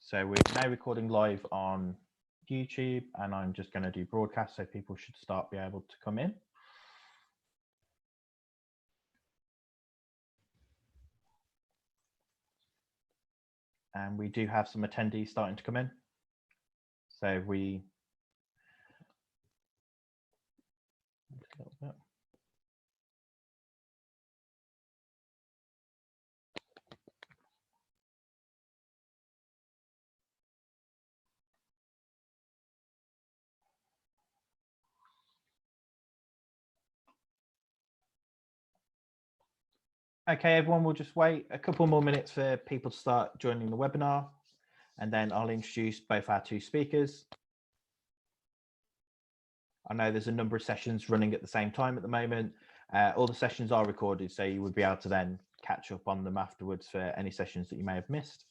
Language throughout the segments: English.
So we're now recording live on YouTube, and I'm just going to do broadcast, so people should start be able to come in. And we do have some attendees starting to come in. So we Okay, everyone, we'll just wait a couple more minutes for people to start joining the webinar, and then I'll introduce both our two speakers. I know there's a number of sessions running at the same time at the moment. All the sessions are recorded, so you would be able to then catch up on them afterwards for any sessions that you may have missed.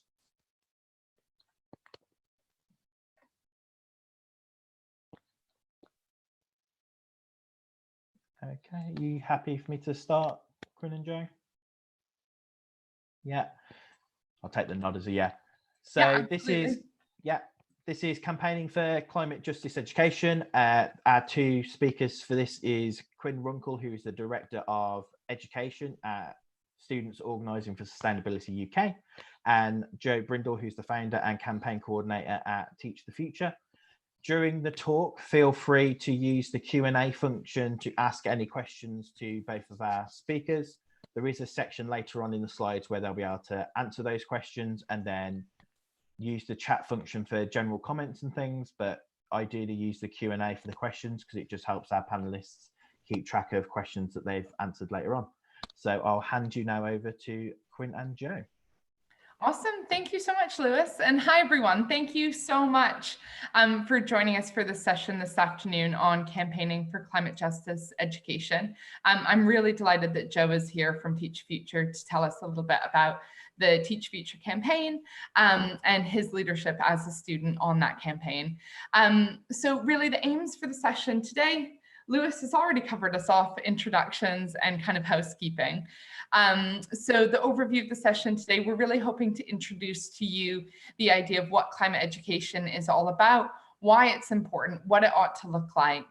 Okay, are you happy for me to start, Quinn and Joe? Yeah, I'll take the nod as a yeah. So yeah, this is Campaigning for Climate Justice Education. Our two speakers for this is Quinn Runkle, who is the Director of Education at Students Organising for Sustainability UK, and Joe Brindle, who's the founder and campaign coordinator at Teach the Future. During the talk, feel free to use the Q&A function to ask any questions to both of our speakers. There is a section later on in the slides where they'll be able to answer those questions and then use the chat function for general comments and things, but ideally use the Q&A for the questions because it just helps our panelists keep track of questions that they've answered later on. So I'll hand you now over to Quinn and Joe. Awesome. Thank you so much, Lewis. And hi, everyone. Thank you so much for joining us for this session this afternoon on campaigning for climate justice education. I'm really delighted that Joe is here from Teach Future to tell us a little bit about the Teach Future campaign and his leadership as a student on that campaign. So really the aims for the session today, Lewis has already covered us off introductions and kind of housekeeping. So the overview of the session today, we're really hoping to introduce to you the idea of what climate education is all about, why it's important, what it ought to look like,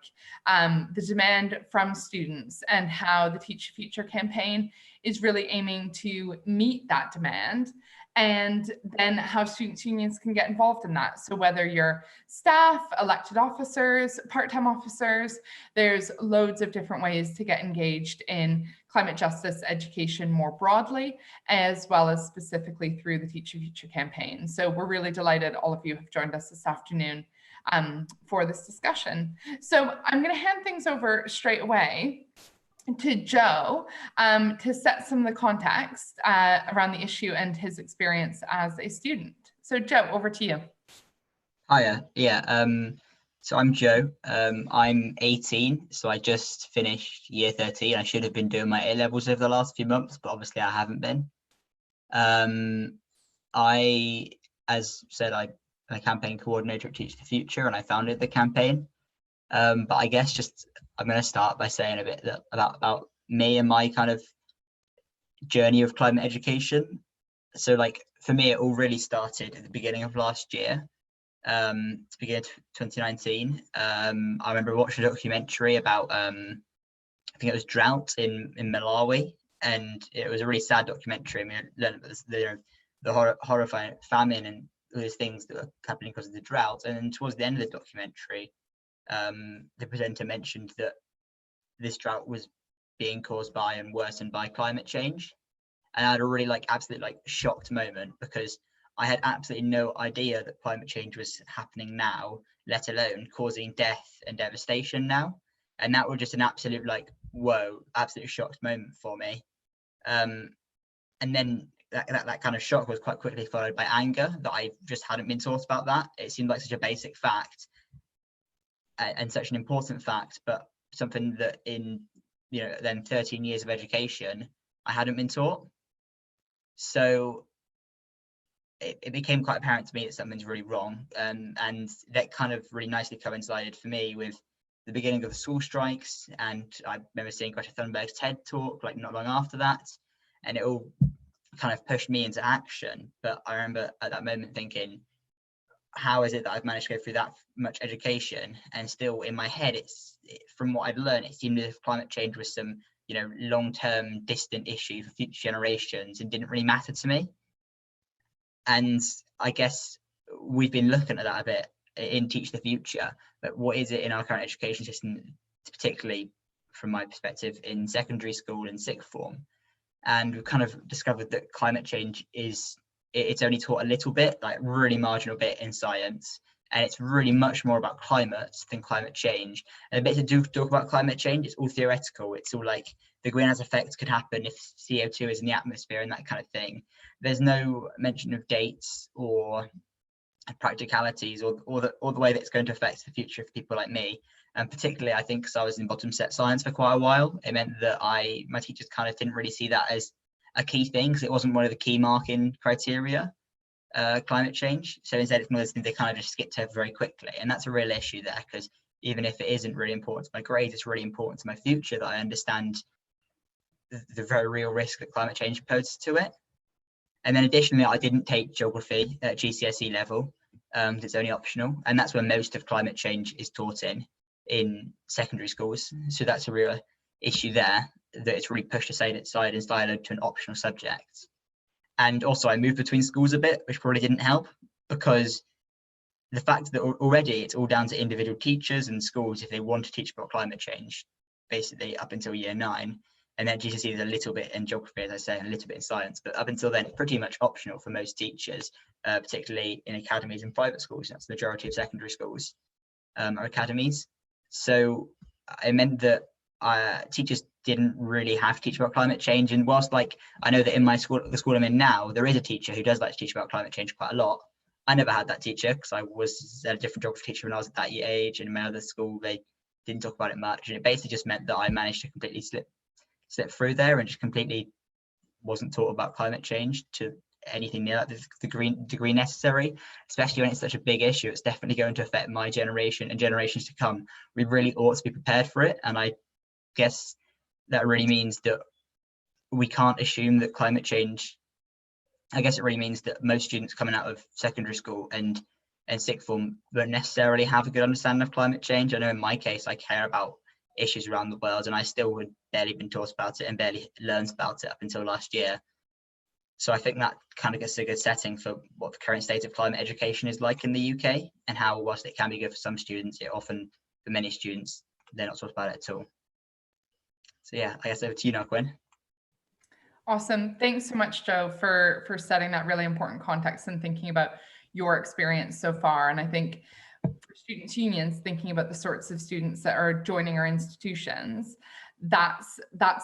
the demand from students, and how the Teach the Future campaign is really aiming to meet that demand, and then how students' unions can get involved in that. So whether you're staff, elected officers, part-time officers, there's loads of different ways to get engaged in climate justice education more broadly, as well as specifically through the Teach the Future campaign. So we're really delighted all of you have joined us this afternoon for this discussion. So I'm going to hand things over straight away to Joe to set some of the context around the issue and his experience as a student. So Joe, over to you. Hiya, yeah. So I'm Joe. I'm 18, so I just finished year 13. I should have been doing my A-levels over the last few months, but obviously I haven't been. As said, I'm a campaign coordinator at Teach the Future, and I founded the campaign. But I guess I'm going to start by saying a bit about me and my kind of journey of climate education. So like for me, it all really started at the beginning of last year, to begin 2019. I remember watching a documentary about, I think it was drought in Malawi, and it was a really sad documentary. I mean, I learned about the horrifying famine and all these things that were happening because of the drought. And then towards the end of the documentary, the presenter mentioned that this drought was being caused by and worsened by climate change. And I had a really absolutely shocked moment, because I had absolutely no idea that climate change was happening now, let alone causing death and devastation now. And that was just an absolute whoa, absolutely shocked moment for me. And then that kind of shock was quite quickly followed by anger that I just hadn't been taught about that. It seemed like such a basic fact and such an important fact, but something that in then 13 years of education I hadn't been taught. So it became quite apparent to me that something's really wrong, and that kind of really nicely coincided for me with the beginning of the school strikes. And I remember seeing Greta Thunberg's TED talk not long after that, and it all kind of pushed me into action. But I remember at that moment thinking, how is it that I've managed to go through that much education and still in my head, from what I'd learned, it seemed as if climate change was some, long-term distant issue for future generations and didn't really matter to me. And I guess we've been looking at that a bit in Teach the Future, but what is it in our current education system, particularly from my perspective in secondary school and sixth form? And we've kind of discovered that climate change it's only taught a little bit, like really marginal bit in science, and it's really much more about climate than climate change. And the bits that do talk about climate change, it's all theoretical. It's all like the greenhouse effect could happen if CO2 is in the atmosphere and that kind of thing. There's no mention of dates or practicalities or the way that it's going to affect the future of people like me. And particularly, I think, because I was in bottom set science for quite a while, it meant that my teachers kind of didn't really see that as a key thing, because it wasn't one of the key marking criteria, climate change. So instead, it's one of those things they kind of just skipped over very quickly. And that's a real issue there, because even if it isn't really important to my grades, it's really important to my future that I understand the very real risk that climate change poses to it. And then additionally, I didn't take geography at GCSE level. It's only optional. And that's where most of climate change is taught in secondary schools. So that's a real issue there, that it's really pushed aside and siloed to an optional subject. And also I moved between schools a bit, which probably didn't help, because the fact that already it's all down to individual teachers and schools if they want to teach about climate change, basically up until year 9. And then GCSE is a little bit in geography, as I say, and a little bit in science, but up until then, it's pretty much optional for most teachers, particularly in academies and private schools. That's the majority of secondary schools are academies. So it meant that teachers didn't really have to teach about climate change. And whilst I know that in my school, the school I'm in now, there is a teacher who does like to teach about climate change quite a lot. I never had that teacher, because I was a different geography teacher when I was at that age, and in my other school, they didn't talk about it much. And it basically just meant that I managed to completely slip through there and just completely wasn't taught about climate change to anything near that degree necessary, especially when it's such a big issue. It's definitely going to affect my generation and generations to come. We really ought to be prepared for it. And I guess that really means that we can't assume that climate change, I guess it really means that most students coming out of secondary school and sixth form won't necessarily have a good understanding of climate change. I know in my case, I care about issues around the world, and I still had barely been taught about it and barely learned about it up until last year. So I think that kind of gets a good setting for what the current state of climate education is like in the UK, and how, whilst it can be good for some students, it often, for many students, they're not taught about it at all. So yeah, I guess over to you now, Quinn. Awesome. Thanks so much, Joe, for setting that really important context and thinking about your experience so far. And I think for students' unions, thinking about the sorts of students that are joining our institutions, that's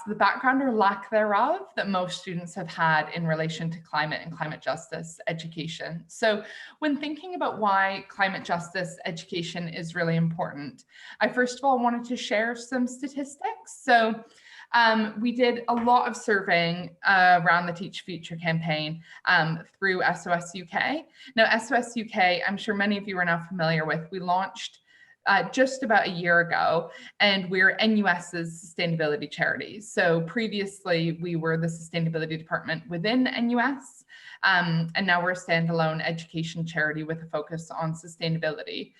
the background or lack thereof that most students have had in relation to climate and climate justice education. So when thinking about why climate justice education is really important, I first of all wanted to share some statistics. So we did a lot of surveying around the Teach Future campaign through SOS UK. Now, SOS UK, I'm sure many of you are now familiar with, we launched just about a year ago, and we're NUS's sustainability charity. So previously we were the sustainability department within NUS, and now we're a standalone education charity with a focus on sustainability.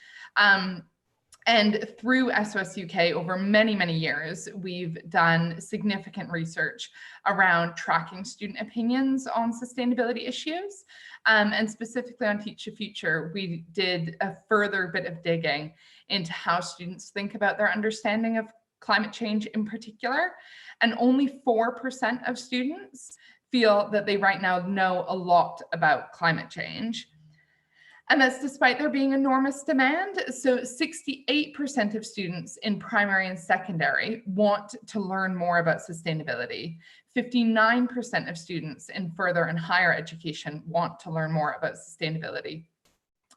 And through SOS UK, over many, many years, we've done significant research around tracking student opinions on sustainability issues. And specifically on Teach the Future, we did a further bit of digging into how students think about their understanding of climate change in particular. And only 4% of students feel that they right now know a lot about climate change. And that's despite there being enormous demand. So 68% of students in primary and secondary want to learn more about sustainability. 59% of students in further and higher education want to learn more about sustainability.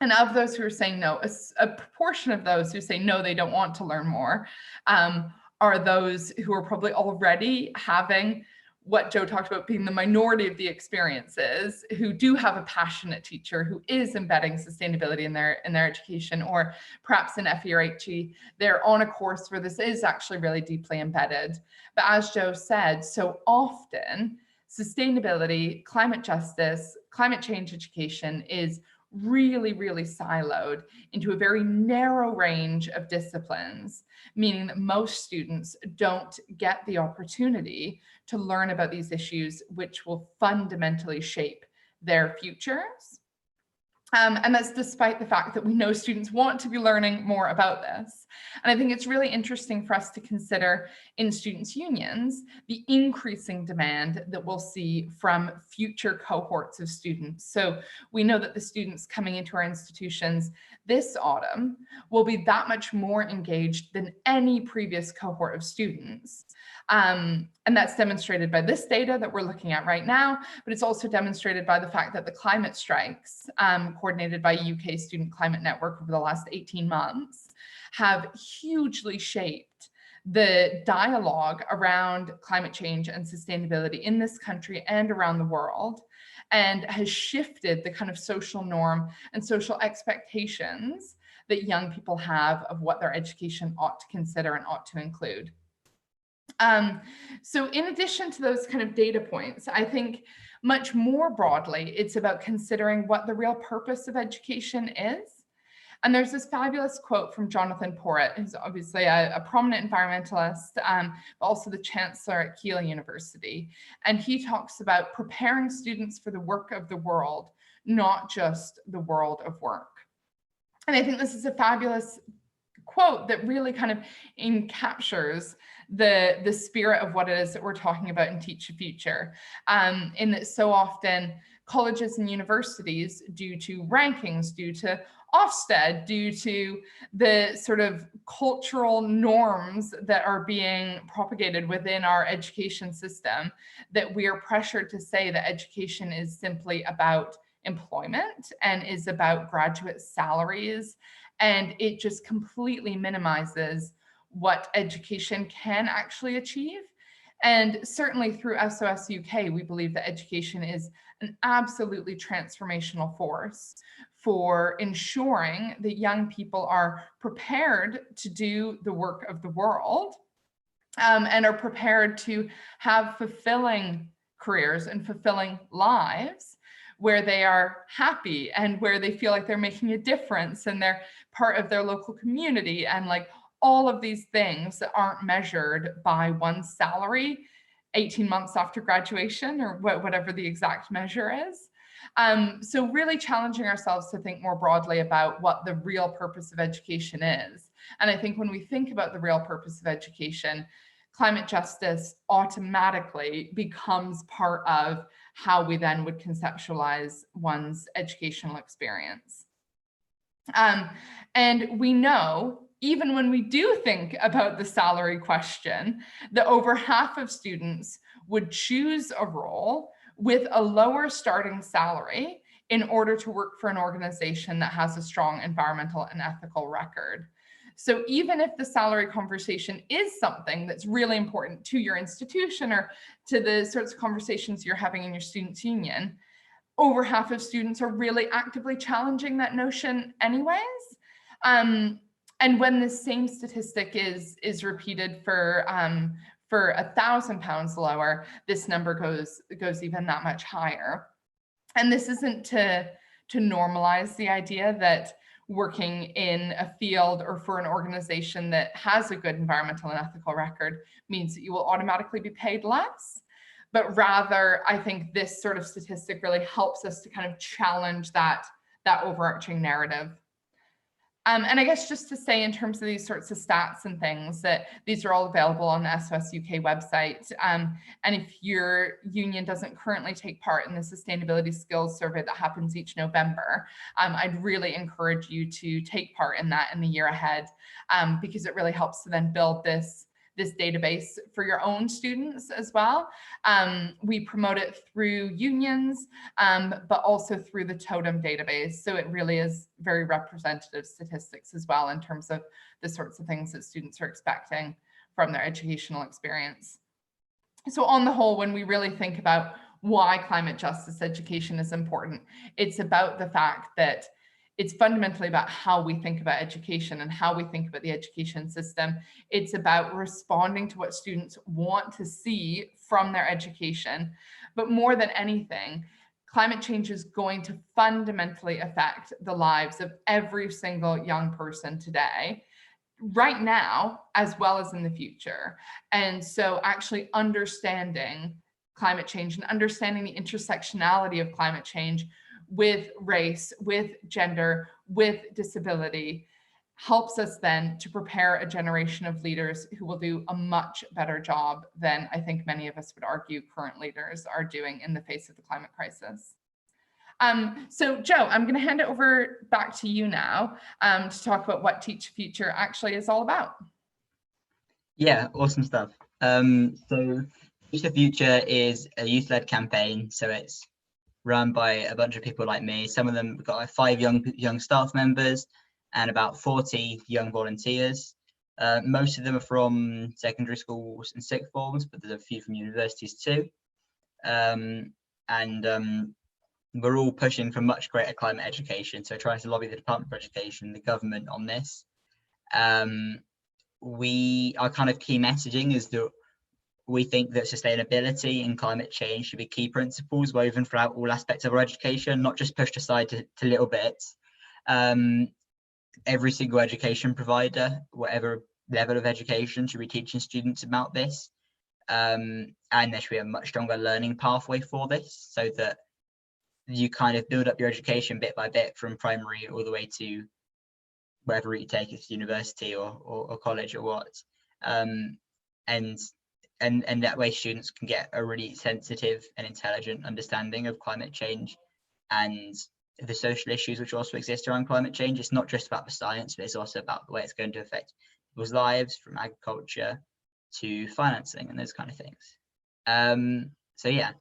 And of those who are saying no, a proportion of those who say no, they don't want to learn more, are those who are probably already having what Joe talked about being the minority of the experiences, who do have a passionate teacher who is embedding sustainability in their education, or perhaps in FE or HE, they're on a course where this is actually really deeply embedded. But as Joe said, so often sustainability, climate justice, climate change education is really, really siloed into a very narrow range of disciplines, meaning that most students don't get the opportunity to learn about these issues, which will fundamentally shape their futures. And that's despite the fact that we know students want to be learning more about this. And I think it's really interesting for us to consider in students' unions the increasing demand that we'll see from future cohorts of students. So we know that the students coming into our institutions this autumn will be that much more engaged than any previous cohort of students. And that's demonstrated by this data that we're looking at right now, but it's also demonstrated by the fact that the climate strikes coordinated by UK Student Climate Network over the last 18 months have hugely shaped the dialogue around climate change and sustainability in this country and around the world, and has shifted the kind of social norm and social expectations that young people have of what their education ought to consider and ought to include. So in addition to those kind of data points, I think much more broadly, it's about considering what the real purpose of education is. And there's this fabulous quote from Jonathan Porritt, who's obviously a prominent environmentalist, but also the chancellor at Keele University. And he talks about preparing students for the work of the world, not just the world of work. And I think this is a fabulous quote that really kind of encaptures the spirit of what it is that we're talking about in Teach the Future, in that so often colleges and universities, due to rankings, due to Ofsted, due to the sort of cultural norms that are being propagated within our education system, that we are pressured to say that education is simply about employment and is about graduate salaries. And it just completely minimizes what education can actually achieve. And certainly through SOS UK, we believe that education is an absolutely transformational force for ensuring that young people are prepared to do the work of the world, and are prepared to have fulfilling careers and fulfilling lives where they are happy and where they feel like they're making a difference and they're part of their local community, and like all of these things that aren't measured by one's salary 18 months after graduation or whatever the exact measure is. So really challenging ourselves to think more broadly about what the real purpose of education is. And I think when we think about the real purpose of education, climate justice automatically becomes part of how we then would conceptualize one's educational experience. And we know, even when we do think about the salary question, that over half of students would choose a role with a lower starting salary in order to work for an organization that has a strong environmental and ethical record. So even if the salary conversation is something that's really important to your institution or to the sorts of conversations you're having in your students' union, over half of students are really actively challenging that notion anyways. And when the same statistic is repeated for £1,000 lower, this number goes even that much higher. And this isn't to normalize the idea that working in a field or for an organization that has a good environmental and ethical record means that you will automatically be paid less. But rather, I think this sort of statistic really helps us to kind of challenge that overarching narrative. And I guess just to say in terms of these sorts of stats and things, that these are all available on the SOS UK website. And if your union doesn't currently take part in the sustainability skills survey that happens each November, I'd really encourage you to take part in that in the year ahead, because it really helps to then build this database for your own students as well. We promote it through unions, but also through the Totem database. So it really is very representative statistics as well in terms of the sorts of things that students are expecting from their educational experience. So on the whole, when we really think about why climate justice education is important, it's about the fact that it's fundamentally about how we think about education and how we think about the education system. It's about responding to what students want to see from their education. But more than anything, climate change is going to fundamentally affect the lives of every single young person today, right now, as well as in the future. And so actually understanding climate change and understanding the intersectionality of climate change with race, with gender, with disability, helps us then to prepare a generation of leaders who will do a much better job than I think many of us would argue current leaders are doing in the face of the climate crisis. So Joe, I'm going to hand it over back to you now to talk about what Teach Future actually is all about. Yeah, awesome stuff. So Teach the Future is a youth-led campaign. So it's run by a bunch of people like me. Some of them got like 5 young staff members and about 40 young volunteers. Most of them are from secondary schools and sixth forms, but there's a few from universities too. We're all pushing for much greater climate education. So trying to lobby the Department for Education, the government on this. Our kind of key messaging is that we think that sustainability and climate change should be key principles woven throughout all aspects of our education, not just pushed aside to little bits. Every single education provider, whatever level of education, should be teaching students about this. And there should be a much stronger learning pathway for this, so that you kind of build up your education bit by bit from primary all the way to wherever route you take, it's university or college or what. And that way students can get a really sensitive and intelligent understanding of climate change and the social issues which also exist around climate change. It's not just about the science, but it's also about the way it's going to affect people's lives, from agriculture to financing and those kind of things. So yeah,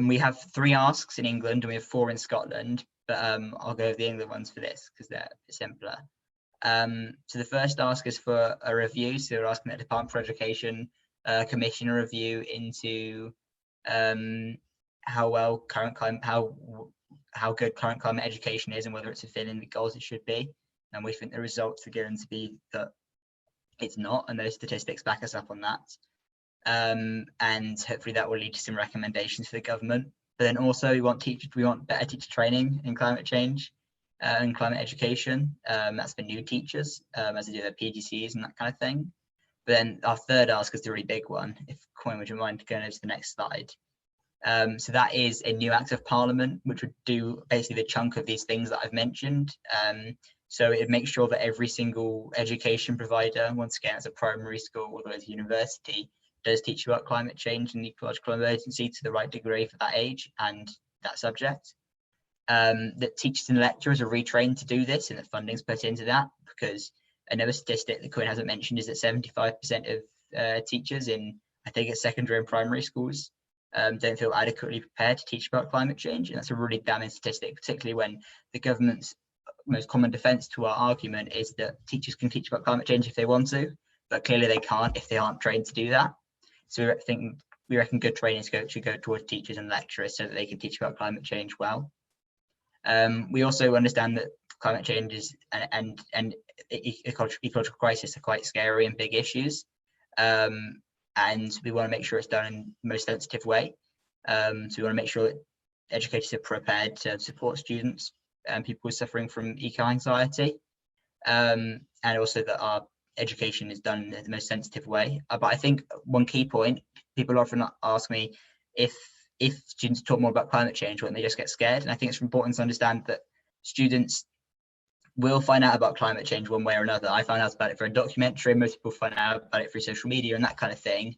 we have 3 asks in England and we have 4 in Scotland, but I'll go with the England ones for this because they're simpler. So the first ask is for a review. So we're asking the Department for Education commission a review into how good current climate education is and whether it's fulfilling the goals it should be. And we think the results are going to be that it's not, and those statistics back us up on that. And hopefully that will lead to some recommendations for the government. But then also we want better teacher training in climate change and climate education. That's for new teachers as they do their PGCs and that kind of thing. But then our third ask is the really big one. If Coin, would you mind going over to the next slide? So that is a new Act of Parliament, which would do basically the chunk of these things that I've mentioned. So it makes sure that every single education provider, once again, as a primary school or as a university, does teach you about climate change and ecological emergency to the right degree for that age and that subject. That teachers and lecturers are retrained to do this, and that funding's put into that, because another statistic that Quinn hasn't mentioned is that 75% of teachers in, I think it's secondary and primary schools, don't feel adequately prepared to teach about climate change. And that's a really damning statistic, particularly when the government's most common defense to our argument is that teachers can teach about climate change if they want to, but clearly they can't if they aren't trained to do that. So we reckon good training should go towards teachers and lecturers so that they can teach about climate change well. We also understand that climate change is and ecological crisis are quite scary and big issues, and we want to make sure it's done in the most sensitive way. So we want to make sure that educators are prepared to support students and people suffering from eco-anxiety, and also that our education is done in the most sensitive way. But I think one key point, people often ask me if students talk more about climate change when they just get scared. And I think it's important to understand that students will find out about climate change one way or another. I found out about it through a documentary, most people find out about it through social media and that kind of thing.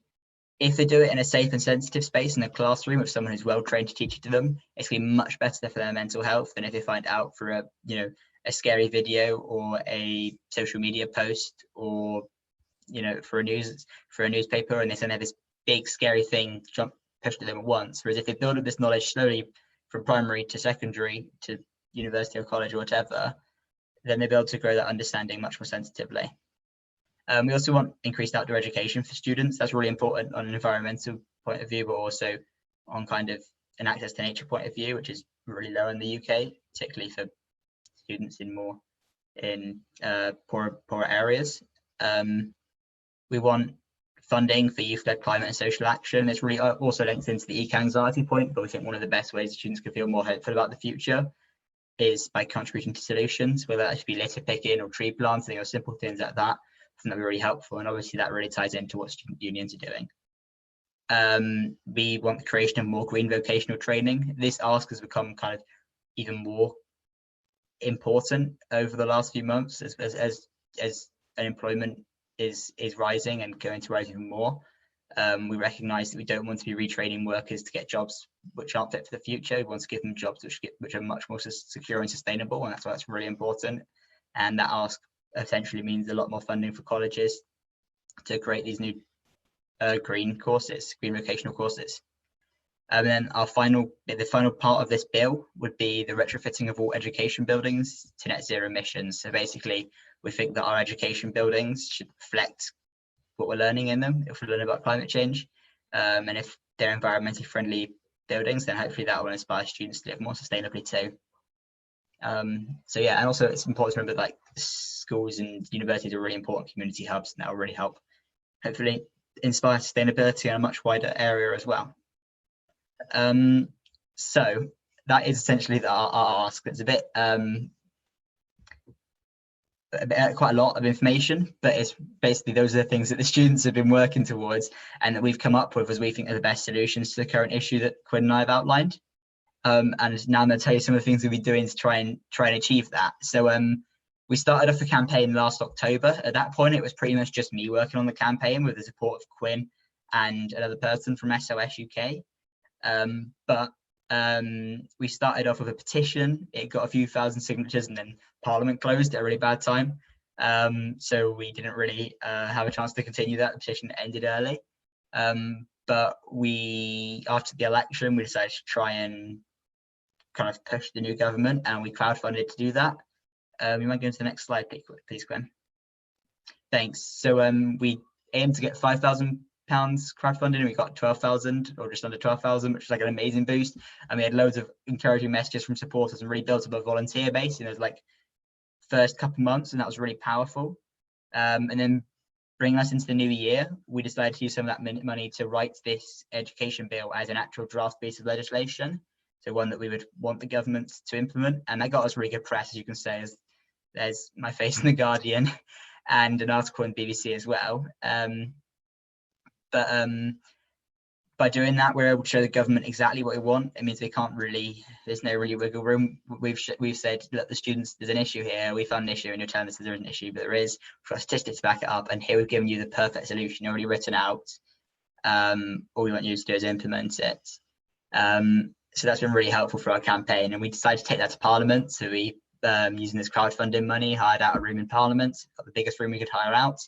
If they do it in a safe and sensitive space in a classroom with someone who's well trained to teach it to them, it's going to be much better for their mental health than if they find out through a scary video or a social media post, or for a newspaper, and they suddenly have this big scary thing pushed to them at once. Whereas if they build up this knowledge slowly from primary to secondary to university or college or whatever, then they'll be able to grow that understanding much more sensitively. We also want increased outdoor education for students. That's really important on an environmental point of view, but also on kind of an access to nature point of view, which is really low in the UK, particularly for students in poorer areas. We want funding for youth-led climate and social action. It's really also linked into the eco-anxiety point, but we think one of the best ways students can feel more hopeful about the future is by contributing to solutions, whether that should be litter picking or tree planting or simple things like that. I think that'd be really helpful, and obviously that really ties into what student unions are doing. We want the creation of more green vocational training. This ask has become kind of even more important over the last few months as unemployment is rising and going to rise even more. We recognise that we don't want to be retraining workers to get jobs which aren't fit for the future. We want to give them jobs which are much more secure and sustainable, and that's why it's really important. And that ask essentially means a lot more funding for colleges to create these new green vocational courses. And then the final part of this bill would be the retrofitting of all education buildings to net zero emissions. So basically, we think that our education buildings should reflect what we're learning in them if we learn about climate change. And if they're environmentally friendly buildings, then hopefully that will inspire students to live more sustainably too. So yeah, and also it's important to remember like schools and universities are really important community hubs, and that will really help hopefully inspire sustainability in a much wider area as well. So that is essentially our ask. It's a bit quite a lot of information, but it's basically those are the things that the students have been working towards and that we've come up with as we think are the best solutions to the current issue that Quinn and I have outlined. And now I'm going to tell you some of the things we'll be doing to try and achieve that. So we started off the campaign last October. At that point, it was pretty much just me working on the campaign with the support of Quinn and another person from SOS UK. But we started off with a petition. It got a few thousand signatures, and then Parliament closed at a really bad time. So we didn't really have a chance to continue that. The petition ended early. But after the election, we decided to try and kind of push the new government, and we crowdfunded to do that. You might go to the next slide, please, Gwen. Thanks. So we aimed to get £5,000 crowdfunding, and we got 12,000 or just under 12,000, which was like an amazing boost. And we had loads of encouraging messages from supporters and really built up a volunteer base in those like first couple months, and that was really powerful. And then bringing us into the new year, we decided to use some of that money to write this education bill as an actual draft piece of legislation. So one that we would want the government to implement, and that got us really good press, as you can say. There's my face in the Guardian and an article in BBC as well. But by doing that, we're able to show the government exactly what we want. It means there's no really wiggle room. We've said, look, the students, there's an issue here. We found an issue, and you're telling us there is an issue, but there is. For our statistics to back it up, and here we've given you the perfect solution already written out. All we want you to do is implement it. So that's been really helpful for our campaign, and we decided to take that to Parliament. So we, using this crowdfunding money, hired out a room in Parliament, got the biggest room we could hire out.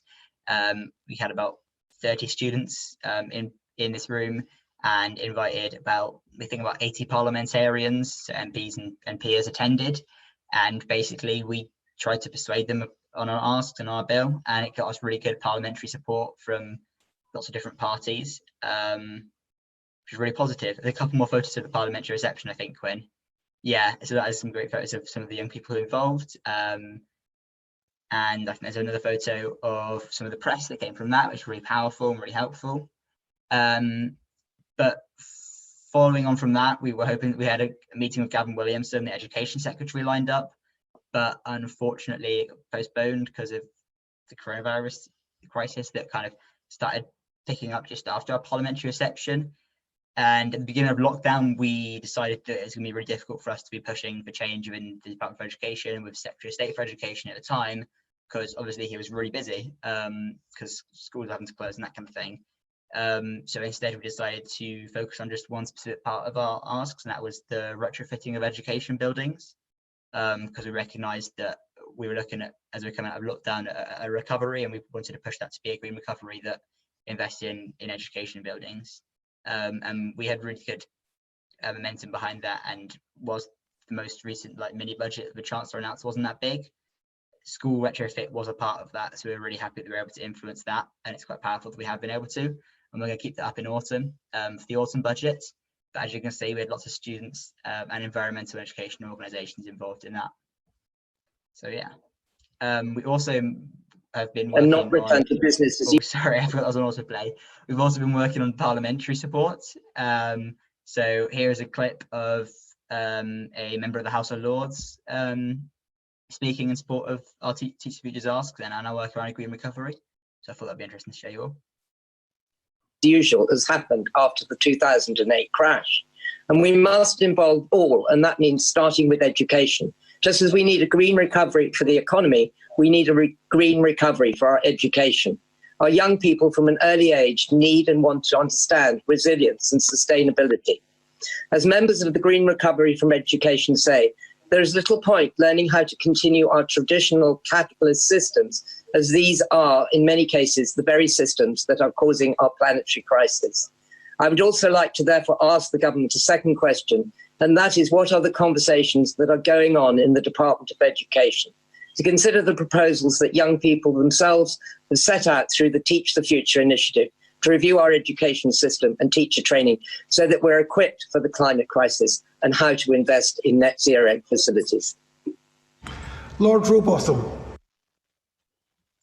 We had about 30 students in this room, and invited about 80 parliamentarians, so MPs and peers attended, and basically we tried to persuade them on our asks and our bill, and it got us really good parliamentary support from lots of different parties, which is really positive. There's a couple more photos of the parliamentary reception, I think, Quinn. Yeah, so that is some great photos of some of the young people involved. And I think there's another photo of some of the press that came from that, which is really powerful and really helpful. But following on from that, we had a meeting with Gavin Williamson, the Education Secretary, lined up, but unfortunately it got postponed because of the coronavirus crisis that kind of started picking up just after our parliamentary reception. And at the beginning of lockdown, we decided that it's going to be really difficult for us to be pushing for change within the Department for Education with Secretary of State for Education at the time, because obviously he was really busy because schools were having to close and that kind of thing. So instead, we decided to focus on just one specific part of our asks, and that was the retrofitting of education buildings, because we recognised that we were looking at, as we come out of lockdown, a recovery, and we wanted to push that to be a green recovery that invested in education buildings. And we had really good momentum behind that, and was the most recent mini budget the Chancellor announced wasn't that big. School retrofit was a part of that, so we're really happy that we were able to influence that, and it's quite powerful that we have been able to, and we're going to keep that up in autumn for the autumn budget. But as you can see, we had lots of students and environmental education organisations involved in that. So yeah, we also have been and working not return on, to business as oh, sorry, I forgot that was on autoplay. We've also been working on parliamentary support. So here is a clip of a member of the House of Lords speaking in support of our Teach the Future's ask, and our work around green recovery. So I thought that'd be interesting to show you all. usual has happened after the 2008 crash. And we must involve all, and that means starting with education. Just as we need a green recovery for the economy, we need a green recovery for our education. Our young people from an early age need and want to understand resilience and sustainability. As members of the Green Recovery from Education say, there is little point learning how to continue our traditional capitalist systems, as these are, in many cases, the very systems that are causing our planetary crisis. I would also like to therefore ask the government a second question, and that is, what are the conversations that are going on in the Department of Education to consider the proposals that young people themselves have set out through the Teach the Future initiative to review our education system and teacher training so that we're equipped for the climate crisis, and how to invest in net zero facilities. Lord Rowbotham.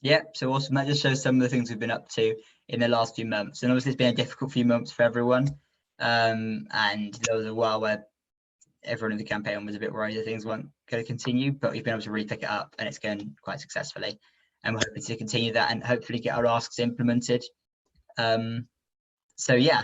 Yeah, so awesome. That just shows some of the things we've been up to in the last few months. And obviously it's been a difficult few months for everyone. And there was a while where everyone in the campaign was a bit worried that things weren't going to continue, but we've been able to really pick it up, and it's going quite successfully. And we're hoping to continue that and hopefully get our asks implemented. So yeah.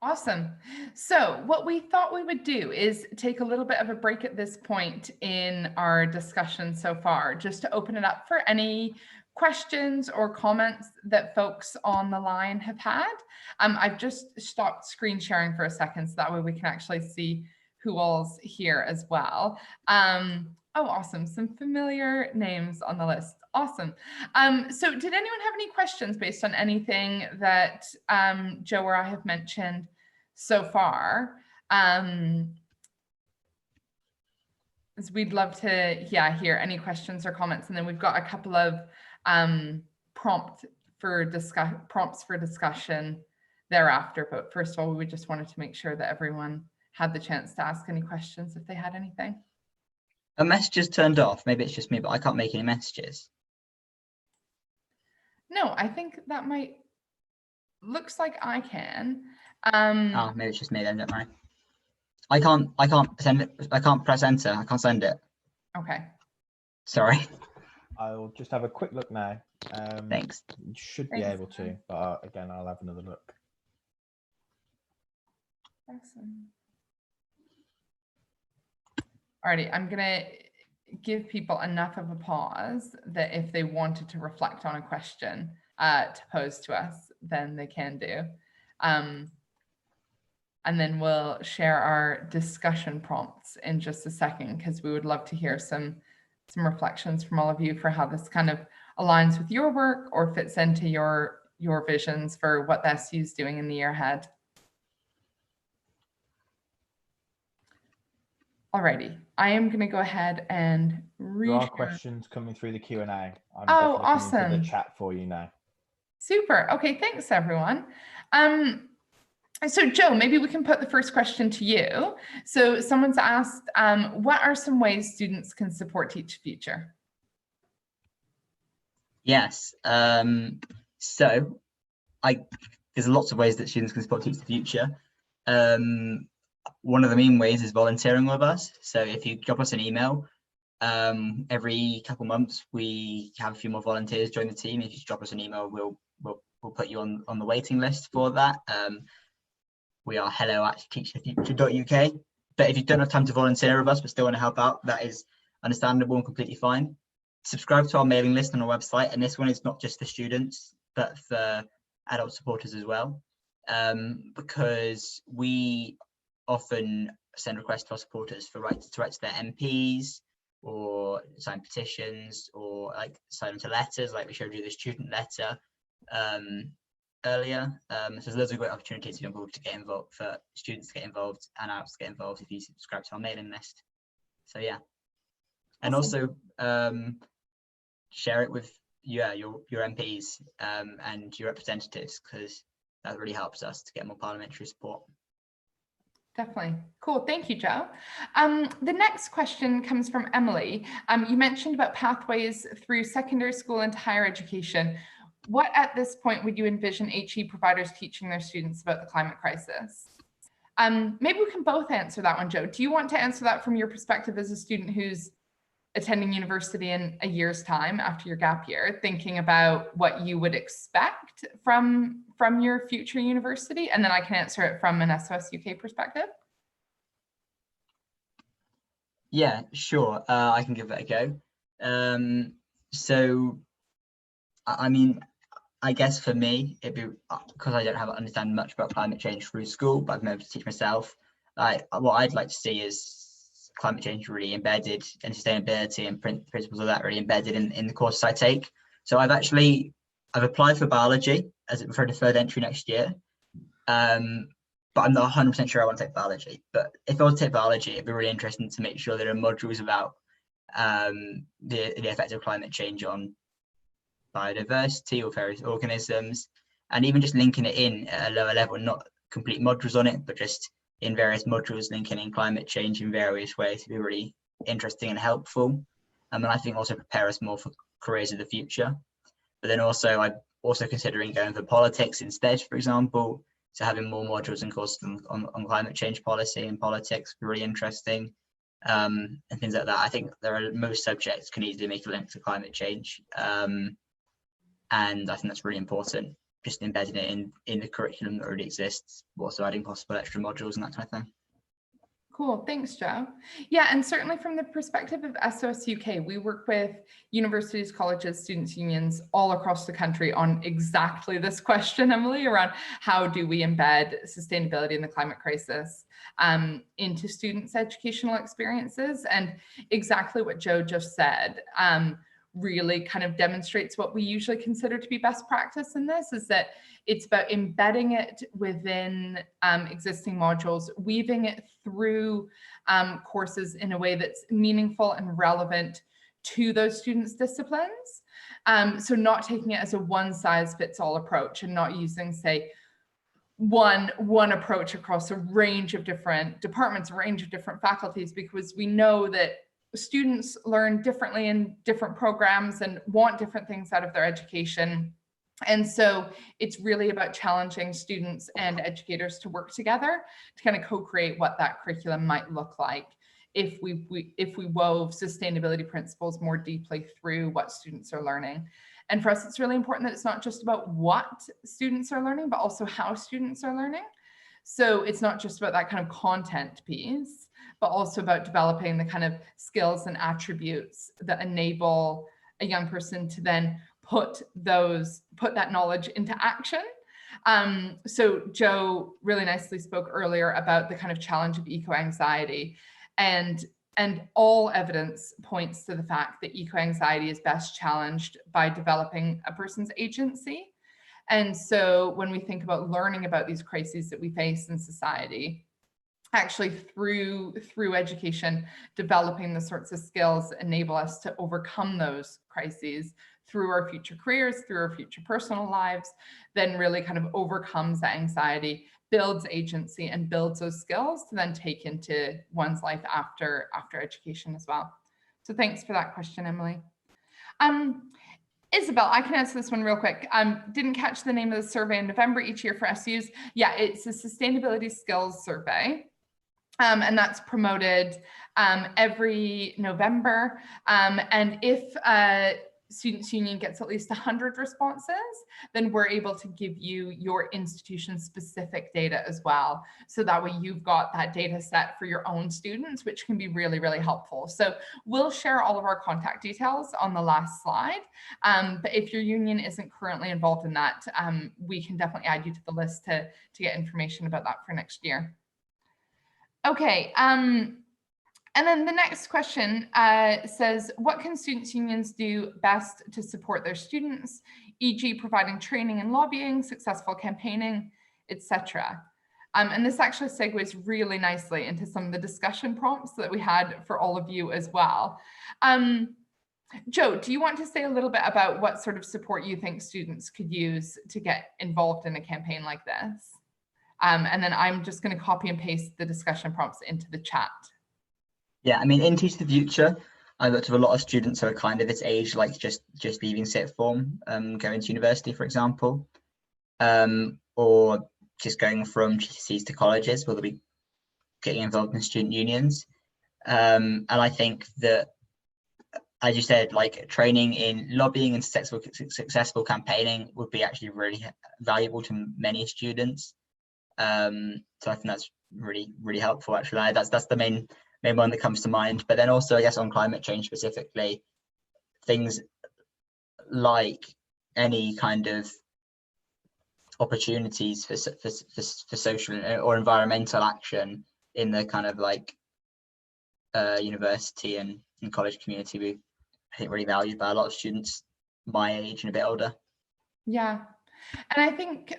Awesome. So what we thought we would do is take a little bit of a break at this point in our discussion so far, just to open it up for any questions or comments that folks on the line have had. I've just stopped screen sharing for a second, so that way we can actually see who all's here as well. Oh, awesome. Some familiar names on the list. Awesome. So did anyone have any questions based on anything that Joe or I have mentioned so far? As we'd love to hear any questions or comments. And then we've got a couple of prompts for discussion thereafter. But first of all, we just wanted to make sure that everyone had the chance to ask any questions if they had anything. A messages turned off. Maybe it's just me, but I can't make any messages. No, I think that might, looks like I can. Oh, maybe it's just me then, don't worry. I can't send it. I can't press enter. I can't send it. Okay. Sorry. I'll just have a quick look now. Thanks. You should be able to, but again, I'll have another look. Awesome. Alrighty, I'm gonna give people enough of a pause that if they wanted to reflect on a question to pose to us, then they can do. And then we'll share our discussion prompts in just a second, because we would love to hear some reflections from all of you for how this kind of aligns with your work or fits into your visions for what the SU is doing in the year ahead. Alrighty, I am going to go ahead and read. There are questions coming through the Q&A. I'm Oh, just looking awesome. into the chat for you now. Super. Okay, thanks everyone. So Joe, maybe we can put the first question to you. So someone's asked, what are some ways students can support Teach the Future? Yes. So there's lots of ways that students can support Teach the Future. One of the main ways is volunteering with us. So if you drop us an email, every couple months we have a few more volunteers join the team. If you drop us an email, we'll put you on the waiting list for that. We are hello@teachthefuture.uk. But if you don't have time to volunteer with us but still want to help out, that is understandable and completely fine. Subscribe to our mailing list on our website, and this one is not just for students but for adult supporters as well, because we often send requests to our supporters for to write to their MPs, or sign petitions, or like sign them to letters, like we showed you the student letter earlier. So there's loads of great opportunities for young people to get involved, for students to get involved and adults to get involved if you subscribe to our mailing list. So yeah, and also share it with your MPs and your representatives, because that really helps us to get more parliamentary support. Definitely. Cool. Thank you, Joe. The next question comes from Emily. You mentioned about pathways through secondary school into higher education. What at this point would you envision HE providers teaching their students about the climate crisis? Maybe we can both answer that one, Joe. Do you want to answer that from your perspective as a student who's attending university in a year's time after your gap year, thinking about what you would expect from your future university? And then I can answer it from an SOS UK perspective. Yeah, sure. I can give it a go. So, I mean, I guess for me, it'd be because I don't understand much about climate change through school, but I've been able to teach myself. What I'd like to see is climate change really embedded, and sustainability and principles of that really embedded in the courses I take. So I've applied for biology for a deferred entry next year, but I'm not 100% sure I want to take biology. But if I want to take biology, it'd be really interesting to make sure there are modules about the effect of climate change on biodiversity or various organisms, and even just linking it in at a lower level, not complete modules on it, but just in various modules linking in climate change in various ways to be really interesting and helpful. And I think also prepare us more for careers of the future. But then also I'm also considering going for politics instead, for example. So having more modules and courses on climate change policy and politics would be really interesting. And things like that. I think most subjects can easily make a link to climate change. And I think that's really important, just embedding it in the curriculum that already exists, also adding possible extra modules and that kind of thing. Cool, thanks, Joe. Yeah, and certainly from the perspective of SOS UK, we work with universities, colleges, students' unions all across the country on exactly this question, Emily, around how do we embed sustainability in the climate crisis into students' educational experiences. And exactly what Joe just said really kind of demonstrates what we usually consider to be best practice in this, is that it's about embedding it within existing modules, weaving it through courses in a way that's meaningful and relevant to those students' disciplines. So not taking it as a one-size-fits-all approach and not using, say, one approach across a range of different departments, a range of different faculties, because we know that students learn differently in different programs and want different things out of their education. And so it's really about challenging students and educators to work together to kind of co-create what that curriculum might look like if we wove sustainability principles more deeply through what students are learning. And for us, it's really important that it's not just about what students are learning, but also how students are learning. So it's not just about that kind of content piece, but also about developing the kind of skills and attributes that enable a young person to then put that knowledge into action. So Joe really nicely spoke earlier about the kind of challenge of eco-anxiety, and all evidence points to the fact that eco-anxiety is best challenged by developing a person's agency. And so when we think about learning about these crises that we face in society, actually through education, developing the sorts of skills that enable us to overcome those crises through our future careers, through our future personal lives, then really kind of overcomes that anxiety, builds agency, and builds those skills to then take into one's life after education as well. So thanks for that question, Emily. Isabel, I can answer this one real quick. Didn't catch the name of the survey in November each year for SUs. Yeah, it's a sustainability skills survey. And that's promoted every November. And if Students' Union gets at least 100 responses, then we're able to give you your institution-specific data as well. So that way you've got that data set for your own students, which can be really, really helpful. So we'll share all of our contact details on the last slide. But if your union isn't currently involved in that, we can definitely add you to the list to get information about that for next year. Okay, and then the next question says, what can students' unions do best to support their students, e.g. providing training and lobbying, successful campaigning, etc.? And this actually segues really nicely into some of the discussion prompts that we had for all of you as well. Joe, do you want to say a little bit about what sort of support you think students could use to get involved in a campaign like this? And then I'm just going to copy and paste the discussion prompts into the chat. Yeah, I mean, in Teach the Future, I've worked with a lot of students who are kind of this age, like just leaving sixth form, going to university, for example, or just going from GCSEs to colleges, where they'll be getting involved in student unions. And I think that, as you said, like training in lobbying and successful campaigning would be actually really valuable to many students. So I think that's really helpful. Actually, that's the main one that comes to mind. But then also, I guess, on climate change specifically, things like any kind of opportunities for social or environmental action in the kind of like university and college community, we, I think, really valued by a lot of students my age and a bit older. Yeah. And I think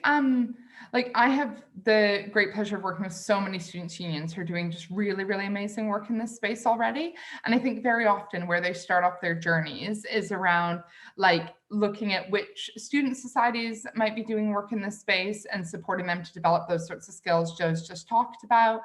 like I have the great pleasure of working with so many students' unions who are doing just really amazing work in this space already. And I think very often where they start off their journeys is around like looking at which student societies might be doing work in this space and supporting them to develop those sorts of skills Joe's just talked about.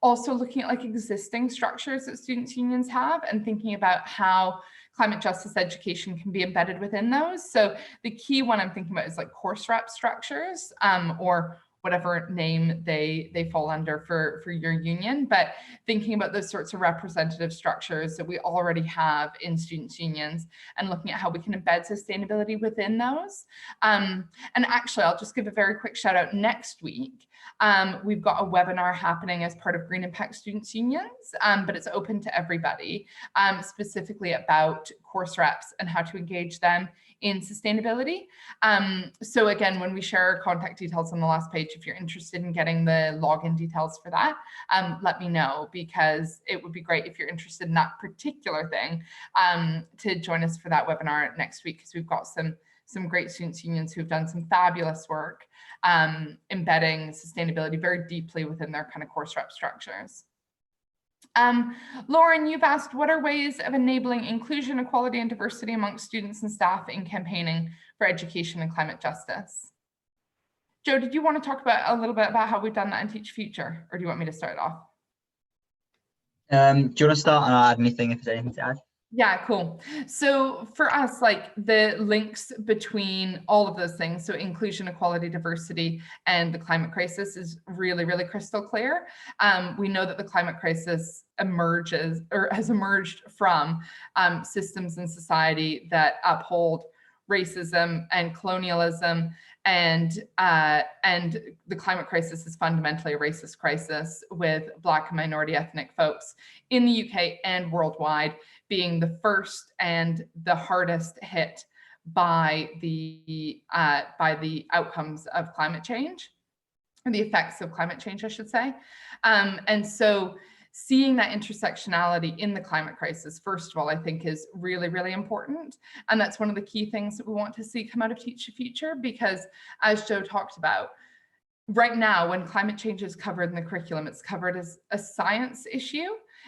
Also looking at like existing structures that students' unions have and thinking about how climate justice education can be embedded within those. So the key one I'm thinking about is like course rep structures, or whatever name they fall under for your union, but thinking about those sorts of representative structures that we already have in students' unions and looking at how we can embed sustainability within those. And actually, I'll just give a very quick shout out. Next week, we've got a webinar happening as part of Green Impact Students' Unions, but it's open to everybody, specifically about course reps and how to engage them in sustainability. So again, when we share our contact details on the last page, if you're interested in getting the login details for that, let me know, because it would be great if you're interested in that particular thing, to join us for that webinar next week, because we've got some great students' unions who've done some fabulous work embedding sustainability very deeply within their kind of course rep structures. Lauren, you've asked, what are ways of enabling inclusion, equality, and diversity amongst students and staff in campaigning for education and climate justice? Joe, did you want to talk about a little bit about how we've done that in Teach Future, or do you want me to start off? Do you want to start and I'll add anything if there's anything to add? Yeah, cool. So for us, like the links between all of those things, so inclusion, equality, diversity, and the climate crisis is really crystal clear. We know that the climate crisis has emerged from systems in society that uphold racism and colonialism, and the climate crisis is fundamentally a racist crisis, with Black and minority ethnic folks in the UK and worldwide being the first and the hardest hit by the outcomes of climate change, or the effects of climate change, I should say. And so seeing that intersectionality in the climate crisis, first of all, I think is really important. And that's one of the key things that we want to see come out of Teach the Future, because as Joe talked about, right now, when climate change is covered in the curriculum, it's covered as a science issue,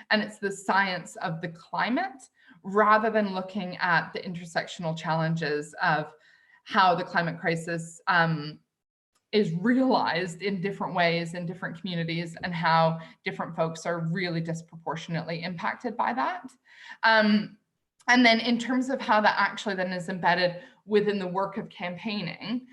and it's the science of the climate, rather than looking at the intersectional challenges of how the climate crisis is realized in different ways in different communities, and how different folks are really disproportionately impacted by that. And then in terms of how that actually then is embedded within the work of campaigning,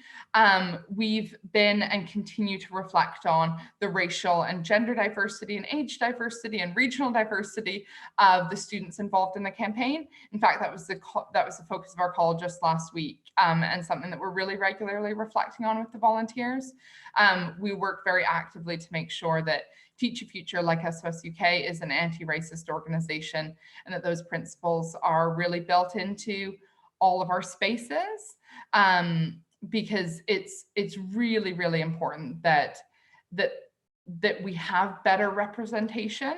we've been and continue to reflect on the racial and gender diversity and age diversity and regional diversity of the students involved in the campaign. In fact, that was the focus of our call just last week, and something that we're really regularly reflecting on with the volunteers. We work very actively to make sure that Teach a Future, like SOS UK, is an anti-racist organization, and that those principles are really built into all of our spaces, because it's really important that we have better representation,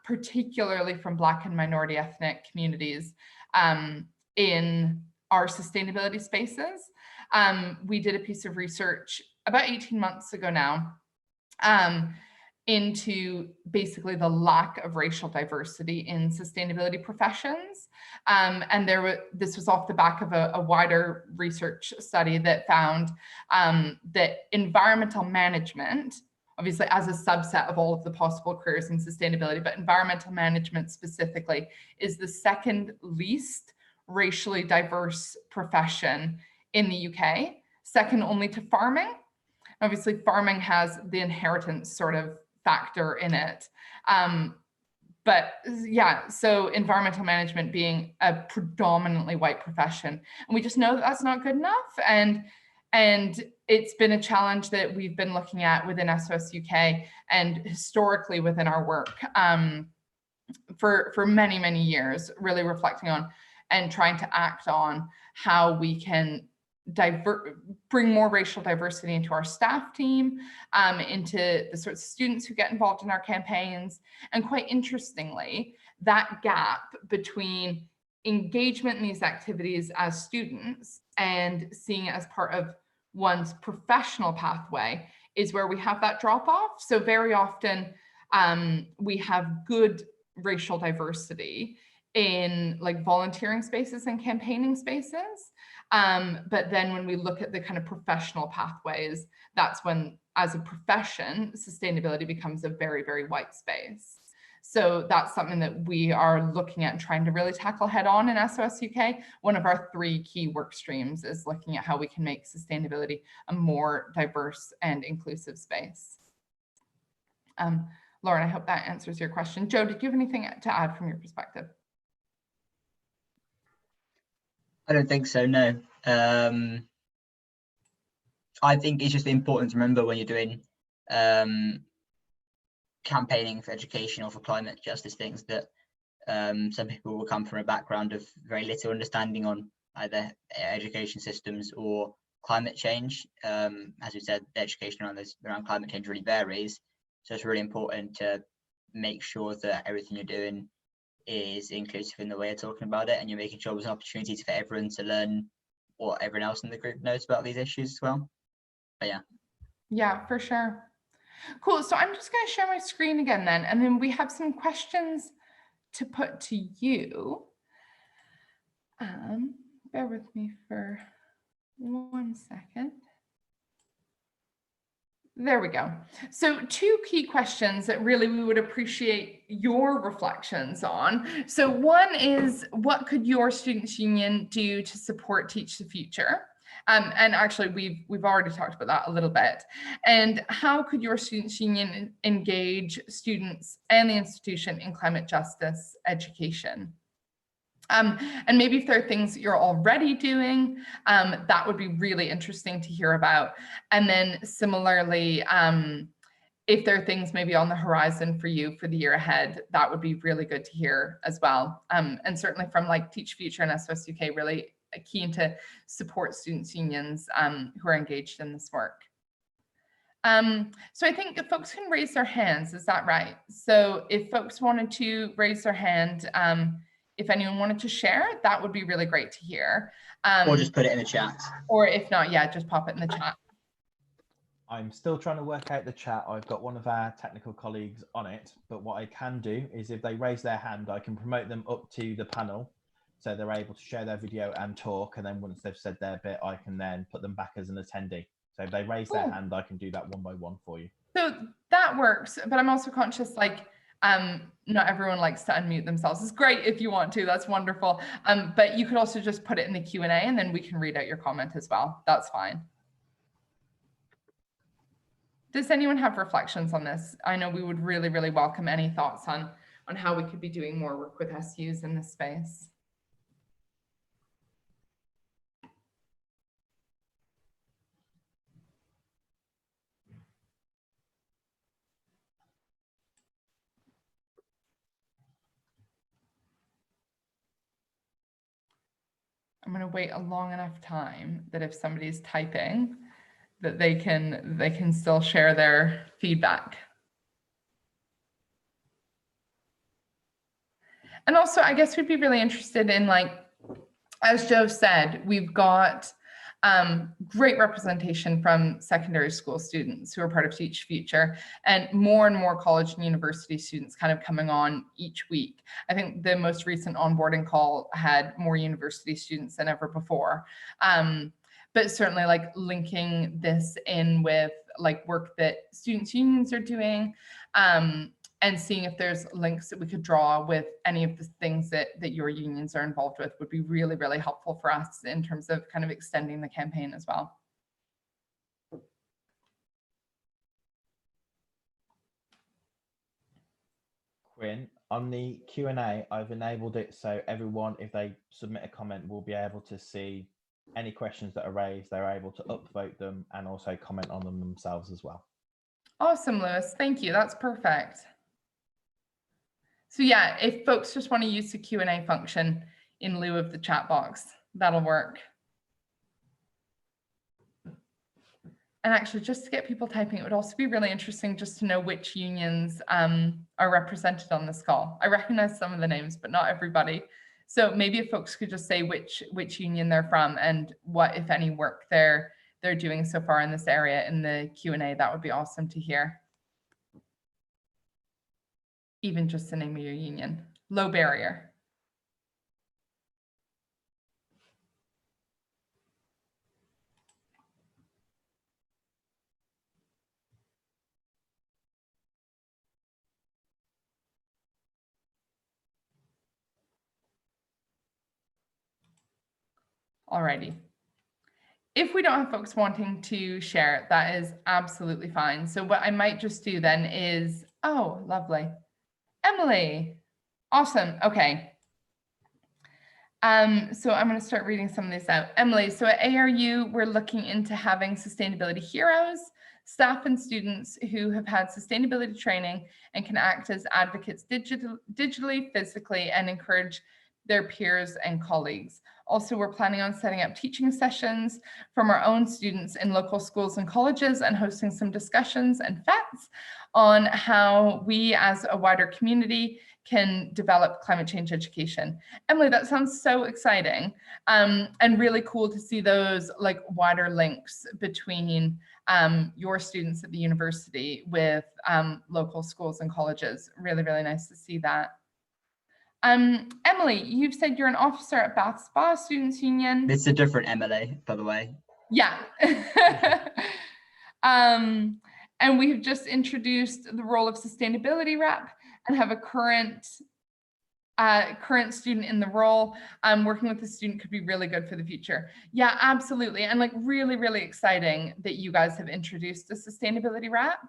particularly from Black and minority ethnic communities, in our sustainability spaces. We did a piece of research about 18 months ago now, into basically the lack of racial diversity in sustainability professions. And this was off the back of a wider research study that found that environmental management, obviously as a subset of all of the possible careers in sustainability, but environmental management specifically is the second least racially diverse profession in the UK, second only to farming. Obviously, farming has the inheritance sort of factor in it. But yeah, so environmental management being a predominantly white profession. And we just know that that's not good enough. And it's been a challenge that we've been looking at within SOS UK and historically within our work for many, many years, really reflecting on and trying to act on how we can bring more racial diversity into our staff team, into the sorts of students who get involved in our campaigns. And quite interestingly, that gap between engagement in these activities as students and seeing it as part of one's professional pathway is where we have that drop off. So very often we have good racial diversity in like volunteering spaces and campaigning spaces. But then when we look at the kind of professional pathways, that's when, as a profession, sustainability becomes a very, very white space. So that's something that we are looking at and trying to really tackle head on in SOS UK. One of our 3 key work streams is looking at how we can make sustainability a more diverse and inclusive space. Lauren, I hope that answers your question. Joe, did you have anything to add from your perspective? I don't think so, no. I think it's just important to remember when you're doing campaigning for education or for climate justice things that some people will come from a background of very little understanding on either education systems or climate change. As we said, the education around climate change really varies. So it's really important to make sure that everything you're doing is inclusive in the way you're talking about it, and you're making sure there's opportunities for everyone to learn what everyone else in the group knows about these issues as well. But yeah, for sure. Cool. So I'm just going to share my screen again then, and then we have some questions to put to you. Bear with me for 1 second. There we go. So 2 key questions that really we would appreciate your reflections on. So one is, what could your students' union do to support Teach the Future? And actually, we've already talked about that a little bit. And how could your students' union engage students and the institution in climate justice education? And maybe if there are things that you're already doing, that would be really interesting to hear about. And then similarly, if there are things maybe on the horizon for you for the year ahead, that would be really good to hear as well. And certainly from like Teach Future and SOS UK, really keen to support students' unions who are engaged in this work. So I think if folks can raise their hands, is that right? So if folks wanted to raise their hand, if anyone wanted to share, that would be really great to hear. or just put it in the chat. Or if not, yeah, just pop it in the chat. I'm still trying to work out the chat. I've got one of our technical colleagues on it, but what I can do is if they raise their hand, I can promote them up to the panel so they're able to share their video and talk. And then once they've said their bit, I can then put them back as an attendee. So if they raise their hand, I can do that one by one for you. So that works, but I'm also conscious, like, not everyone likes to unmute themselves. It's great if you want to, that's wonderful. But you could also just put it in the Q&A and then we can read out your comment as well. That's fine. Does anyone have reflections on this? I know we would really, really welcome any thoughts on how we could be doing more work with SUs in this space. I'm going to wait a long enough time that if somebody's typing, that they can still share their feedback. And also, I guess we'd be really interested in, like, as Joe said, we've got Great representation from secondary school students who are part of Teach Future, and more college and university students kind of coming on each week. I think the most recent onboarding call had more university students than ever before. But certainly like linking this in with like work that students' unions are doing, and seeing if there's links that we could draw with any of the things that your unions are involved with would be really, really helpful for us in terms of kind of extending the campaign as well. Quinn, on the Q&A, I've enabled it so everyone, if they submit a comment, will be able to see any questions that are raised. They're able to upvote them and also comment on them themselves as well. Awesome, Lewis. Thank you. That's perfect. So yeah, if folks just want to use the Q&A function in lieu of the chat box, that'll work. And actually, just to get people typing, it would also be really interesting just to know which unions are represented on this call. I recognize some of the names, but not everybody. So maybe if folks could just say which union they're from and what, if any, work they're doing so far in this area in the Q&A, that would be awesome to hear. Even just the name of your union. Low barrier. Alrighty. If we don't have folks wanting to share, that is absolutely fine. So what I might just do then is, oh, lovely. Emily, awesome, okay. So I'm going to start reading some of this out. Emily, so at ARU, we're looking into having sustainability heroes, staff and students who have had sustainability training and can act as advocates digitally, physically, and encourage their peers and colleagues. Also, we're planning on setting up teaching sessions from our own students in local schools and colleges and hosting some discussions and FETs on how we as a wider community can develop climate change education. Emily, that sounds so exciting, and really cool to see those like wider links between your students at the university with local schools and colleges. Really, really nice to see that. Emily, you've said you're an officer at Bath Spa Students Union. It's a different Emily, by the way. Yeah. And we've just introduced the role of sustainability rep and have a current student in the role. Working with the student could be really good for the future. Yeah, absolutely. And like really, really exciting that you guys have introduced a sustainability rep,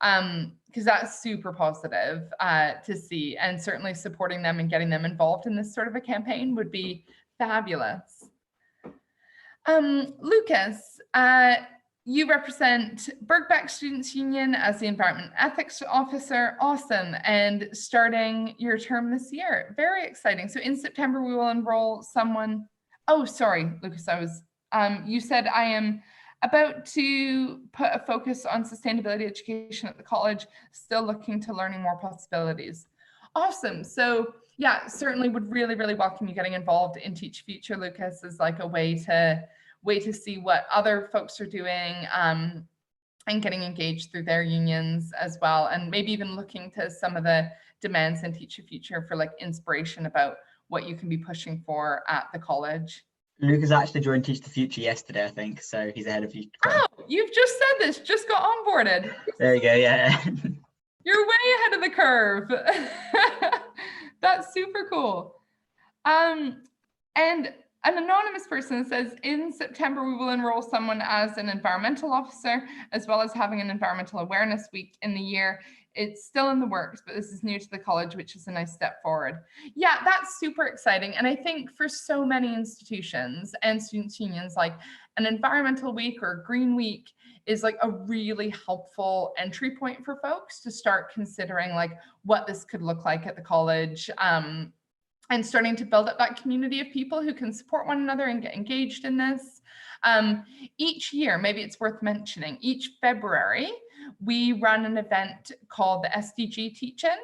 because that's super positive to see, and certainly supporting them and getting them involved in this sort of a campaign would be fabulous. Lucas, you represent Birkbeck Students Union as the Environment Ethics Officer. Awesome. And starting your term this year. Very exciting. So in September, we will enroll someone. Oh, sorry, Lucas, you said I am about to put a focus on sustainability education at the college, still looking to learning more possibilities. Awesome. So yeah, certainly would really, really welcome you getting involved in Teach Future, Lucas, as like a way to see what other folks are doing, and getting engaged through their unions as well. And maybe even looking to some of the demands in Teach Future for like inspiration about what you can be pushing for at the college. Lucas actually joined Teach the Future yesterday, I think, so he's ahead of you. Oh, you've just said this, just got onboarded. There you go, yeah. You're way ahead of the curve. That's super cool. And an anonymous person says, in September, we will enroll someone as an environmental officer, as well as having an environmental awareness week in the year. It's still in the works, but this is new to the college, which is a nice step forward. Yeah, that's super exciting. And I think for so many institutions and students' unions, like an environmental week or a green week is like a really helpful entry point for folks to start considering like what this could look like at the college, and starting to build up that community of people who can support one another and get engaged in this. Each year, maybe it's worth mentioning, each February, we run an event called the SDG Teach-In.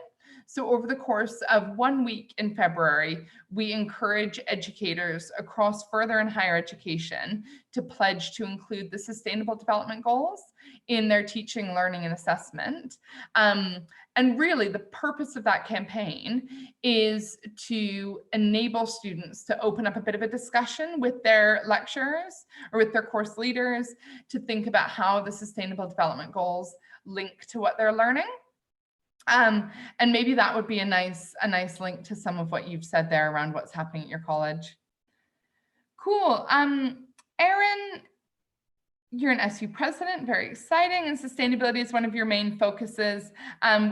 So over the course of 1 week in February, we encourage educators across further and higher education to pledge to include the Sustainable Development Goals in their teaching, learning, and assessment. And really the purpose of that campaign is to enable students to open up a bit of a discussion with their lecturers or with their course leaders to think about how the Sustainable Development Goals link to what they're learning. And maybe that would be a nice link to some of what you've said there around what's happening at your college. Cool. Erin, you're an SU president, very exciting, and sustainability is one of your main focuses.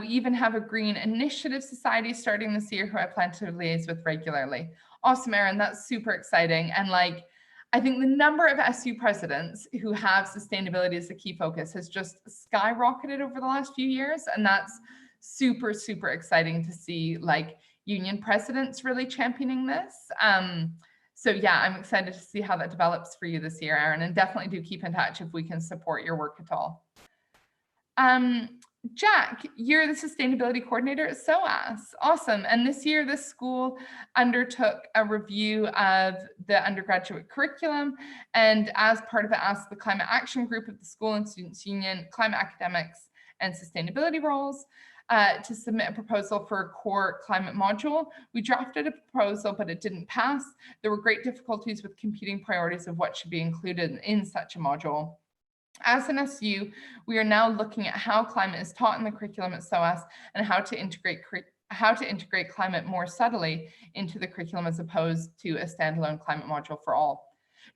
We even have a Green Initiative Society starting this year who I plan to liaise with regularly. Awesome, Erin, that's super exciting. And like, I think the number of SU presidents who have sustainability as a key focus has just skyrocketed over the last few years. And that's super, super exciting to see like union presidents really championing this. So yeah, I'm excited to see how that develops for you this year, Erin, and definitely do keep in touch if we can support your work at all. Jack, you're the sustainability coordinator at SOAS. Awesome. And this year, the school undertook a review of the undergraduate curriculum. And as part of it, asked the climate action group of the school and students union, climate academics and sustainability roles to submit a proposal for a core climate module. We drafted a proposal, but it didn't pass. There were great difficulties with competing priorities of what should be included in such a module. As an SU, we are now looking at how climate is taught in the curriculum at SOAS and how to integrate climate more subtly into the curriculum as opposed to a standalone climate module for all.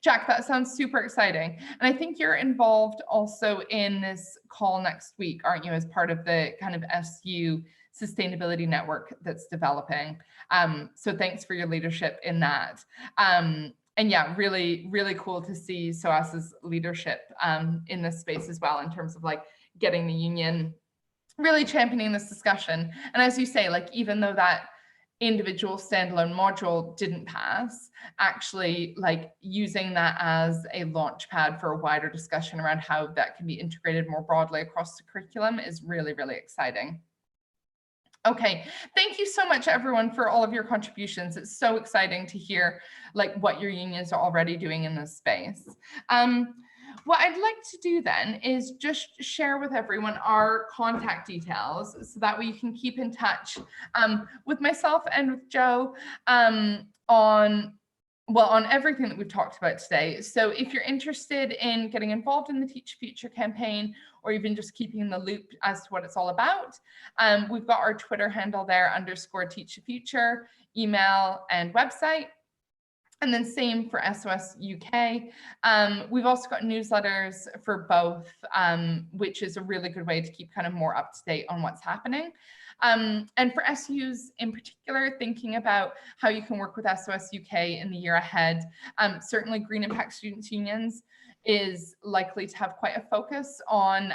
Jack, that sounds super exciting. And I think you're involved also in this call next week, aren't you, as part of the kind of SU sustainability network that's developing. So thanks for your leadership in that. And yeah, really, really cool to see SOAS's leadership in this space as well, in terms of like getting the union really championing this discussion. And as you say, like, even though that individual standalone module didn't pass, actually like using that as a launch pad for a wider discussion around how that can be integrated more broadly across the curriculum is really, really exciting. Okay, thank you so much everyone for all of your contributions. It's so exciting to hear like what your unions are already doing in this space. What I'd like to do then is just share with everyone our contact details so that way you can keep in touch with myself and with Joe on everything that we've talked about today. So if you're interested in getting involved in the Teach Future campaign, or even just keeping in the loop as to what it's all about, we've got our Twitter handle there, _TeachTheFuture, email and website. And then same for SOS UK. We've also got newsletters for both, which is a really good way to keep kind of more up to date on what's happening. And for SUs in particular, thinking about how you can work with SOS UK in the year ahead, certainly Green Impact Students' Unions is likely to have quite a focus on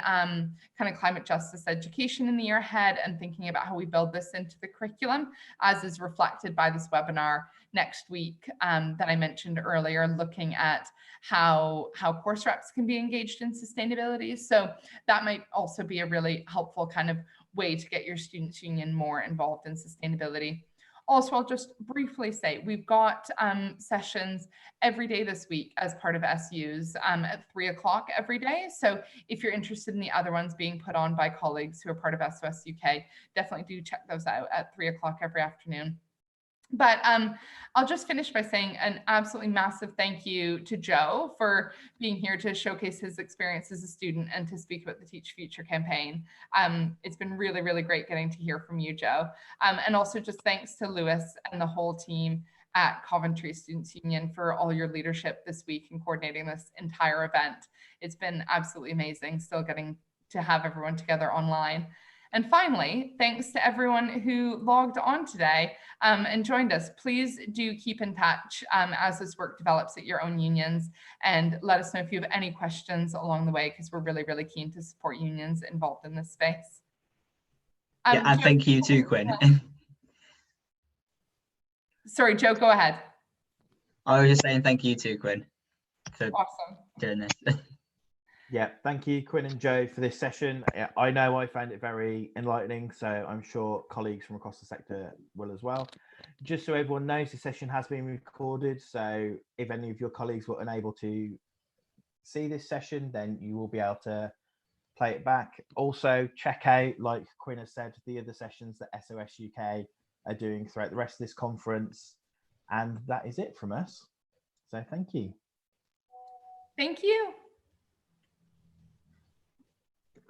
kind of climate justice education in the year ahead, and thinking about how we build this into the curriculum, as is reflected by this webinar next week that I mentioned earlier, looking at how course reps can be engaged in sustainability. So that might also be a really helpful kind of way to get your students' union more involved in sustainability. Also, I'll just briefly say we've got sessions every day this week as part of SUs at 3 o'clock every day. So if you're interested in the other ones being put on by colleagues who are part of SOS UK, definitely do check those out at 3 o'clock every afternoon. But I'll just finish by saying an absolutely massive thank you to Joe for being here to showcase his experience as a student and to speak about the Teach Future campaign. It's been really, really great getting to hear from you, Joe. And also just thanks to Lewis and the whole team at Coventry Students' Union for all your leadership this week in coordinating this entire event. It's been absolutely amazing still getting to have everyone together online. And finally, thanks to everyone who logged on today and joined us. Please do keep in touch as this work develops at your own unions, and let us know if you have any questions along the way, because we're really, really keen to support unions involved in this space. Yeah, and thank you too, Quinn. Sorry, Joe, go ahead. I was just saying thank you too, Quinn, for Awesome. doing this. Yeah, thank you, Quinn and Joe, for this session. I know I found it very enlightening, so I'm sure colleagues from across the sector will as well. Just so everyone knows, the session has been recorded, so if any of your colleagues were unable to see this session, then you will be able to play it back. Also, check out, like Quinn has said, the other sessions that SOS UK are doing throughout the rest of this conference. And that is it from us. So thank you. Thank you.